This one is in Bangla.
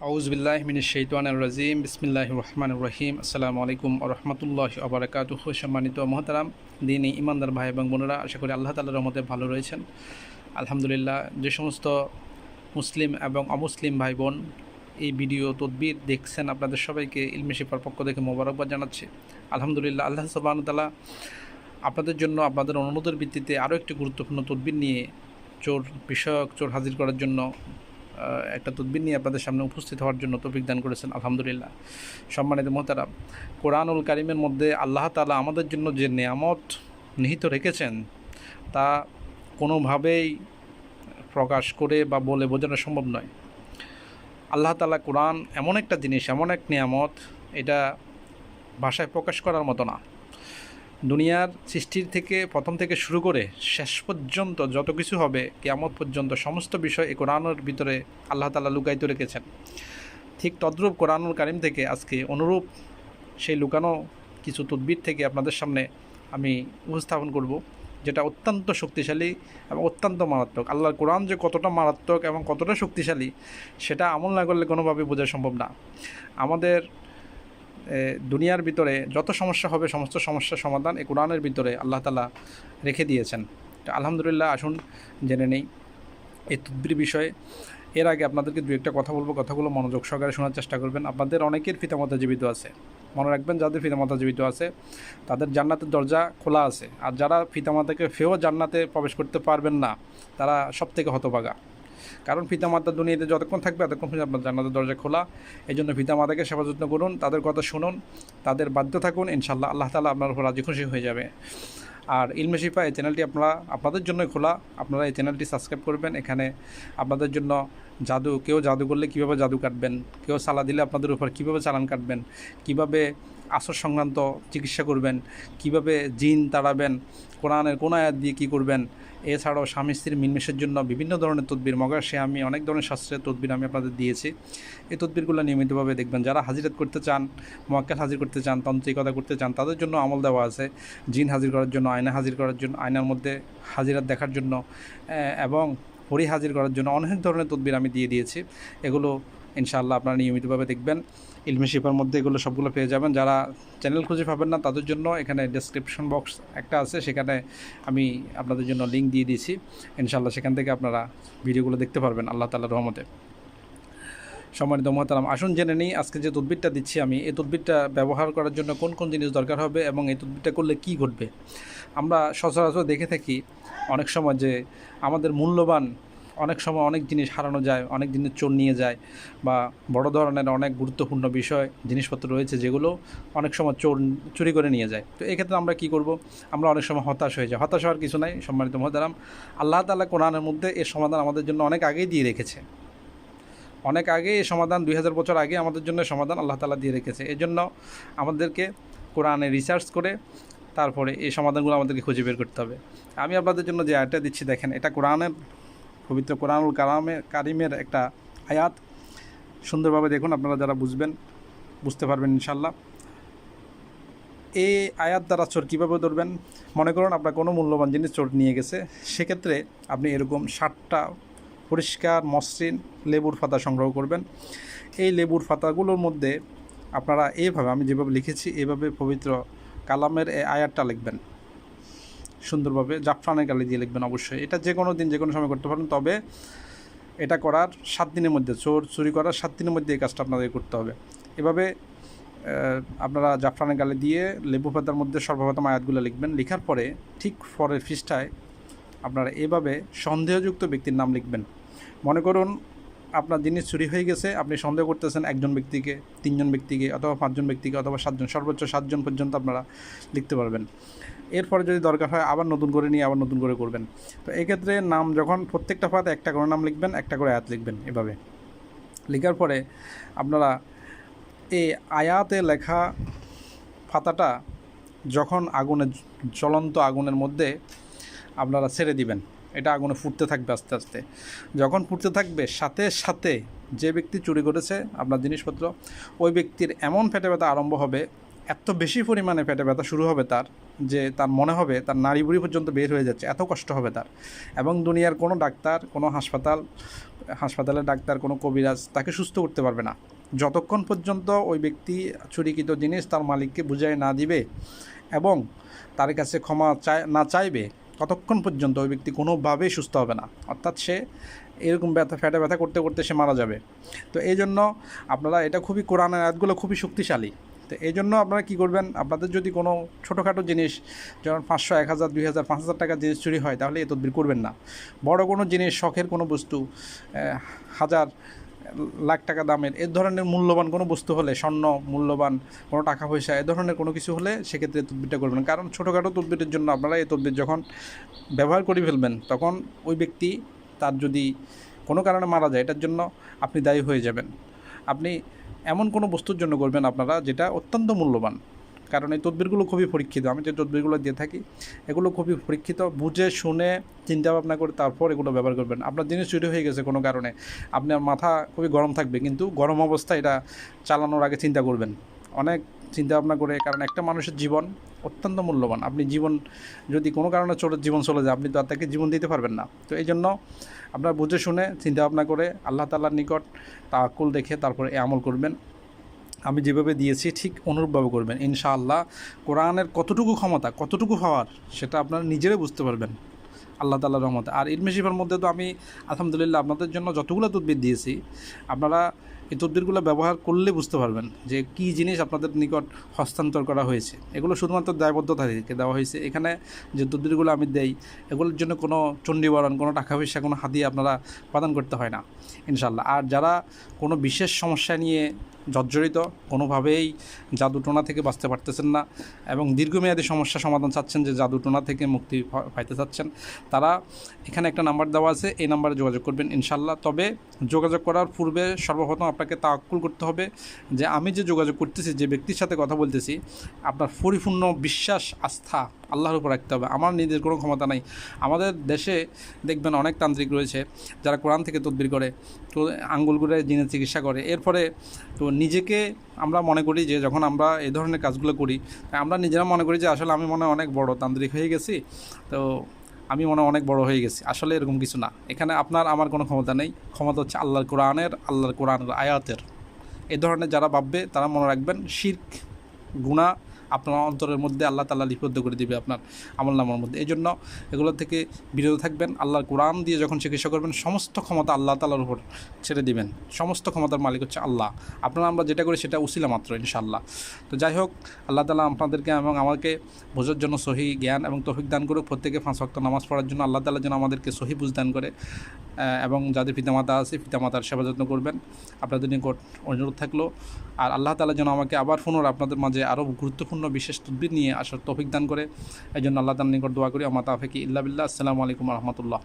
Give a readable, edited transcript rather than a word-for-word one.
আউযুবিল্লাহি মিনাশ শাইতানির রাজিম বিসমিল্লাহির রহমানির রহিম আসসালামু আলাইকুম ওয়া রাহমাতুল্লাহি ওয়া বারাকাতুহু। সম্মানিত মুহতারাম দিনী ইমানদার ভাই এবং বোনেরা, আশা করি আল্লাহ তাআলার রহমতে ভালো রয়েছেন। আলহামদুলিল্লাহ। যে সমস্ত মুসলিম এবং অমুসলিম ভাই বোন এই ভিডিও তদবির দেখছেন, আপনাদের সবাইকে ইলমে শিফার পক্ষ থেকে মোবারকবাদ জানাচ্ছি। আলহামদুলিল্লাহ, আল্লাহ সুবহানাহু ওয়া তাআলা আপনাদের জন্য আপনাদের অনুরোধের ভিত্তিতে আরও একটি গুরুত্বপূর্ণ তদবির নিয়ে চোর হাজির করার জন্য একটা তদবির নিয়ে আপনাদের সামনে উপস্থিত হওয়ার জন্য তৌফিক দান করেছেন। আলহামদুলিল্লাহ। সম্মানিত মুহতারাম, কোরআনুল কারিমের মধ্যে আল্লাহ তাআলা আমাদের জন্য যে নেয়ামত নিহিত রেখেছেন তা কোনোভাবেই প্রকাশ করে বা বলে বোঝানো সম্ভব নয়। আল্লাহ তাআলা কোরআন এমন একটা জিনিস, এমন এক নেয়ামত, এটা ভাষায় প্রকাশ করার মতো না। দুনিয়ার সৃষ্টির থেকে প্রথম থেকে শুরু করে শেষ পর্যন্ত যত কিছু হবে কিয়ামত পর্যন্ত সমস্ত বিষয় এই কোরআনের ভিতরে আল্লাহ তাআলা লুকায়িত রেখেছেন। ঠিক তদ্রূপ কোরআনুল কারিম থেকে আজকে অনুরূপ সেই লুকানো কিছু তদবির থেকে আপনাদের সামনে আমি উপস্থাপন করব, যেটা অত্যন্ত শক্তিশালী এবং অত্যন্ত মারাত্মক। আল্লাহর কোরআন যে কতটা মারাত্মক এবং কতটা শক্তিশালী সেটা আমল না করলে কোনোভাবে বোঝা সম্ভব না। আমাদের দুনিয়ার ভিতরে যত সমস্যা হবে সমস্ত সমস্যার সমাধান এই কোরআনের ভিতরে আল্লাহ তাআলা রেখে দিয়েছেন। আলহামদুলিল্লাহ, আসুন জেনে নেই এই তদবির বিষয়ে। এর আগে আপনাদেরকে দু একটা কথা বলবো, কথাগুলো মনোযোগ সহকারে শোনার চেষ্টা করবেন। আপনাদের অনেকের পিতামাতা জীবিত আছে, মনে রাখবেন, যাদের পিতামাতা জীবিত আছে তাদের জান্নাতের দরজা খোলা আছে। আর যারা পিতামাতাকে ফেও জান্নাতে প্রবেশ করতে পারবেন না তারা সবথেকে হতভাগা। কারণ পিতামাতা দুনিয়াতে যতক্ষণ থাকবে ততক্ষণ আপনার জান্নাতের দরজা খোলা। এই জন্য পিতামাতাকে সেবা যত্ন করুন, তাদের কথা শুনুন, তাদের বাধ্য থাকুন, ইনশাআল্লাহ আল্লাহ তাআলা আপনার উপর রাজি খুশি হয়ে যাবে। আর ইলমে শিফা এই চ্যানেলটি আপনাদের জন্যই খোলা। আপনারা এই চ্যানেলটি সাবস্ক্রাইব করবেন। এখানে আপনাদের জন্য কেউ জাদু করলে কীভাবে জাদু কাটবেন, কেউ সালা দিলে আপনাদের উপর কীভাবে চালান কাটবেন, কীভাবে আসর সংক্রান্ত চিকিৎসা করবেন, কিভাবে জিন তাড়াবেন, কোরআনের কোন আয়াত দিয়ে কী করবেন, এছাড়াও স্বামী স্ত্রীর মিলমেশের জন্য বিভিন্ন ধরনের তদবির, মগার সে আমি অনেক ধরনের শাস্ত্রের তদবির আমি আপনাদের দিয়েছি। এই তদবিরগুলো নিয়মিতভাবে দেখবেন। যারা হাজিরাত করতে চান, মোয়াক্কেল হাজির করতে চান, তান্ত্রিকতা করতে চান, তাদের জন্য আমল দেওয়া আছে। জিন হাজির করার জন্য, আয়না হাজির করার জন্য, আয়নার মধ্যে হাজিরাত দেখার জন্য এবং পরি হাজির করার জন্য অনেক ধরনের তদবির আমি দিয়ে দিয়েছি। এগুলো ইনশাআল্লাহ আপনারা নিয়মিতভাবে দেখবেন। ইলমে শিফার মধ্যে এগুলো সবগুলো পেয়ে যাবেন। যারা চ্যানেল খুঁজে পাবেন না তাদের জন্য এখানে ডেসক্রিপশন বক্স একটা আছে, সেখানে আমি আপনাদের জন্য লিঙ্ক দিয়ে দিয়েছি। ইনশাআল্লাহ সেখান থেকে আপনারা ভিডিওগুলো দেখতে পারবেন আল্লাহ তাআলার রহমতে। সম্মানিত মুহতারাম, আসুন জেনে নিই আজকে যে তদবিরটা দিচ্ছি আমি, এই তদবিরটা ব্যবহার করার জন্য কোন কোন জিনিস দরকার হবে এবং এই তদবিরটা করলে কী ঘটবে। আমরা সচরাচর দেখে থাকি অনেক সময় যে আমাদের মূল্যবান অনেক সময় অনেক জিনিস হারানো যায়, অনেক জিনিস চোর নিয়ে যায়, বা বড় ধরনের অনেক গুরুত্বপূর্ণ বিষয় জিনিসপত্র রয়েছে যেগুলো অনেক সময় চুরি করে নিয়ে যায়। তো এক্ষেত্রে আমরা কি করব? আমরা অনেক সময় হতাশ হয়ে যাই। হতাশ হওয়ার কিছু নাই সম্মানিত মুহতারাম। আল্লাহ তাআলা কোরআনের মধ্যে এর সমাধান আমাদের জন্য অনেক আগেই দিয়ে রেখেছে। অনেক আগে এই সমাধান 2000 বছর আগে আমাদের জন্য সমাধান আল্লাহ তাআলা দিয়ে রেখেছে। এই জন্য আমাদেরকে কোরআনে রিসার্চ করে তারপরে এই সমাধানগুলো আমাদেরকে খুঁজে বের করতে হবে। আমি আপনাদের জন্য যে আয়াতটা দিচ্ছি দেখেন, এটা কোরআনের পবিত্র কোরআনুল কারিমের একটা আয়াত। সুন্দরভাবে দেখুন, আপনারা যারা বুঝতে পারবেন ইনশাআল্লাহ। এই আয়াত দ্বারা চোর কীভাবে ধরবেন? মনে করুন আপনার কোনো মূল্যবান জিনিস চোর নিয়ে গেছে, সেক্ষেত্রে আপনি এরকম 60টা পরিষ্কার মসৃণ লেবুর পাতা সংগ্রহ করবেন। এই লেবুর পাতাগুলোর মধ্যে আপনারা এইভাবে, আমি যেভাবে লিখেছি এইভাবে পবিত্র কালামের এই আয়াতটা লিখবেন। সুন্দরভাবে জাফরানের কালি দিয়ে লিখবেন অবশ্যই। এটা যে কোনো দিন যে কোনো সময় করতে পারেন, তবে এটা করার 7 দিনের মধ্যে, চুরি করার 7 দিনের মধ্যে এই কাজটা আপনাদের করতে হবে। এভাবে আপনারা জাফরানের কালি দিয়ে লেবু পাতার মধ্যে সর্বপ্রথম আয়াতগুলো লিখবেন। লেখার পরে ঠিক পরের পৃষ্ঠায় আপনারা এভাবে সন্দেহযুক্ত ব্যক্তির নাম লিখবেন। মনে করুন আপনার জিনিস চুরি হয়ে গেছে, আপনি সন্দেহ করতেছেন একজন ব্যক্তিকে, 3 জন ব্যক্তিকে, অথবা 5 জন ব্যক্তিকে, অথবা 7 জন, সর্বোচ্চ 7 জন পর্যন্ত আপনারা লিখতে পারবেন। এরপরে যদি দরকার হয় আবার নতুন করে নিয়ে আবার নতুন করে করবেন। তো এক্ষেত্রে নাম যখন প্রত্যেকটা পাতে একটা করে নাম লিখবেন, একটা করে আয়াত লিখবেন। এভাবে লেখার পরে আপনারা এই আয়াতে লেখা পাতাটা যখন জ্বলন্ত আগুনের মধ্যে আপনারা ছেড়ে দিবেন, এটা আগুনে ফুটতে থাকবে আস্তে আস্তে। যখন ফুটতে থাকবে সাথে সাথে যে ব্যক্তি চুরি করেছে আপনার জিনিসপত্র, ওই ব্যক্তির এমন পেটে ব্যথা আরম্ভ হবে, এত বেশি পরিমাণে পেটে ব্যথা শুরু হবে তার, যে তার মনে হবে তার নাড়ি বুড়ি পর্যন্ত বের হয়ে যাচ্ছে, এত কষ্ট হবে তার। এবং দুনিয়ার কোনো ডাক্তার, কোনো হাসপাতাল, হাসপাতালের ডাক্তার, কোনো কবিরাজ তাকে সুস্থ করতে পারবে না। যতক্ষণ পর্যন্ত ওই ব্যক্তি চুরিকৃত জিনিস তার মালিককে বুঝাই না দিবে এবং তার কাছে ক্ষমা না চাইবে, ততক্ষণ পর্যন্ত ওই ব্যক্তি কোনোভাবেই সুস্থ হবে না। অর্থাৎ সে এরকম ব্যথা করতে করতে সে মারা যাবে। তো এই জন্য আপনারা, এটা খুবই, কোরআনের আয়াতগুলো খুবই শক্তিশালী। তো এই জন্য আপনারা কী করবেন, আপনাদের যদি কোনো ছোটোখাটো জিনিস যেমন 500, 1000, 2000, 5000 টাকার জিনিস চুরি হয়, তাহলে এই তদবির করবেন না। বড় কোনো জিনিস, শখের কোনো বস্তু, 1000 লাখ টাকা দামের এ ধরনের মূল্যবান কোনো বস্তু হলে, স্বর্ণ, মূল্যবান কোনো টাকা পয়সা, এ ধরনের কোনো কিছু হলে সেক্ষেত্রে তদবিরটা করবেন। কারণ ছোটোখাটো তদবিরের জন্য আপনারা এই তদবির যখন ব্যবহার করে ফেলবেন, তখন ওই ব্যক্তি তার যদি কোনো কারণে মারা যায়, এটার জন্য আপনি দায়ী হয়ে যাবেন। আপনি এমন কোনো বস্তুর জন্য করবেন আপনারা যেটা অত্যন্ত মূল্যবান। কারণ এই তদবিরগুলো খুবই পরীক্ষিত। আমি যে তদবিরগুলো দিয়ে থাকি এগুলো খুবই পরীক্ষিত, বুঝে শুনে চিন্তা ভাবনা করে তারপর এগুলো ব্যবহার করবেন। আপনার জিনিস চুরি হয়ে গেছে কোনো কারণে, আপনার মাথা খুবই গরম থাকবে, কিন্তু গরম অবস্থায় এটা চালানোর আগে চিন্তা করবেন, অনেক চিন্তা ভাবনা করে। কারণ একটা মানুষের জীবন অত্যন্ত মূল্যবান। আপনি জীবন যদি কোনো কারণে জীবন চলে যায়, আপনি তো আর তাকে জীবন দিতে পারবেন না। তো এই জন্য আপনারা বুঝে শুনে চিন্তা ভাবনা করে আল্লাহ তাআলার নিকট তাওয়াক্কুল দেখে তারপরে এই আমল করবেন। আমি যেভাবে দিয়েছি ঠিক অনুরূপভাবে করবেন। ইনশাআল্লাহ কোরআনের কতটুকু ক্ষমতা, কতটুকু পাওয়ার, সেটা আপনারা নিজেরাই বুঝতে পারবেন আল্লাহ তাআলার রহমতে। আর ইলমে শিফার মধ্যে তো আমি আলহামদুলিল্লাহ আপনাদের জন্য যতগুলো তদবির দিয়েছি, আপনারা এই তদবিরগুলো ব্যবহার করলে বুঝতে পারবেন যে কী জিনিস আপনাদের নিকট হস্তান্তর করা হয়েছে। এগুলো শুধুমাত্র দায়বদ্ধতা থেকে দেওয়া হয়েছে। এখানে যে তদবিরগুলো আমি দেই, এগুলোর জন্য কোনো চণ্ডীবরণ, কোনো টাকা পয়সা, কোনো হাদিয়া আপনারা প্রদান করতে হয় না ইনশাআল্লাহ। আর যারা কোনো বিশেষ সমস্যা নিয়ে জর্জরিত, কোনোভাবেই জাদুটোনা থেকে বাঁচতে পারতেছেন না এবং দীর্ঘমেয়াদী সমস্যা সমাধান চাচ্ছেন, যে জাদুটোনা থেকে মুক্তি পাইতে চাচ্ছেন, তারা এখানে একটা নাম্বার দেওয়া আছে, এই নাম্বারে যোগাযোগ করবেন ইনশাআল্লাহ। তবে যোগাযোগ করার পূর্বে সর্বপ্রথম আপনাকে তাওয়াক্কুল করতে হবে যে আমি যে যোগাযোগ করতেছি, যে ব্যক্তির সাথে কথা বলতেছি, আপনার পরিপূর্ণ বিশ্বাস, আস্থা আল্লাহর উপর রাখতে হবে। আমার নিজের কোনো ক্ষমতা নাই। আমাদের দেশে দেখবেন অনেক তান্ত্রিক রয়েছে যারা কোরআন থেকে তদবির করে, তো আঙ্গুল করে জিনের চিকিৎসা করে। এরপরে তো নিজেকে আমরা মনে করি যে যখন আমরা এই ধরনের কাজগুলো করি, আমরা নিজেরা মনে করি যে আসলে আমি মনে অনেক বড় তান্ত্রিক হয়ে গেছি, তো আমি মনে অনেক বড় হয়ে গেছি। আসলে এরকম কিছু না। এখানে আপনার আমার কোনো ক্ষমতা নেই। ক্ষমতা হচ্ছে আল্লাহর কোরআনের আয়াতের। এ ধরনের যারা ভাববে তারা মনে রাখবেন, শিরক, গুনাহ আপনার অন্তরের মধ্যে আল্লাহ তাআলা লিপিবদ্ধ করে দিবে আপনার আমলনামার মধ্যে। এই জন্য এগুলো থেকে বিরত থাকবেন। আল্লাহর কোরআন দিয়ে যখন চিকিৎসা করবেন, সমস্ত ক্ষমতা আল্লাহ তাআলার উপর ছেড়ে দিবেন। সমস্ত ক্ষমতার মালিক হচ্ছে আল্লাহ। আপনারা আমরা যেটা করি সেটা উসিলা মাত্র ইনশাআল্লাহ। তো যাই হোক, আল্লাহ তাআলা আপনাদেরকে এবং আমাকে বোঝার জন্য সহি জ্ঞান এবং তৌফিক দান করুক। প্রত্যেকে 5 ওয়াক্ত নামাজ পড়ার জন্য আল্লাহ তাআলা যেন আমাদেরকে সহি বুঝ দান করে, এবং যাদের পিতামাতা আছে পিতামাতার সেবা যত্ন করবেন, আপনাদের নিকট অনুরোধ থাকলো। আর আল্লাহ তাআলা যেন আমাকে আবার পুনরায় আপনাদের মাঝে আরও গুরুত্বপূর্ণ বিশেষ তদবির নিয়ে আসার তৌফিক দান করে, এই জন্য আল্লাহ তাআলার নিকট দোয়া করি। আমা তাওফিকি ইল্লা বিল্লাহ। আসসালামু আলাইকুম ওয়া রাহমাতুল্লাহ।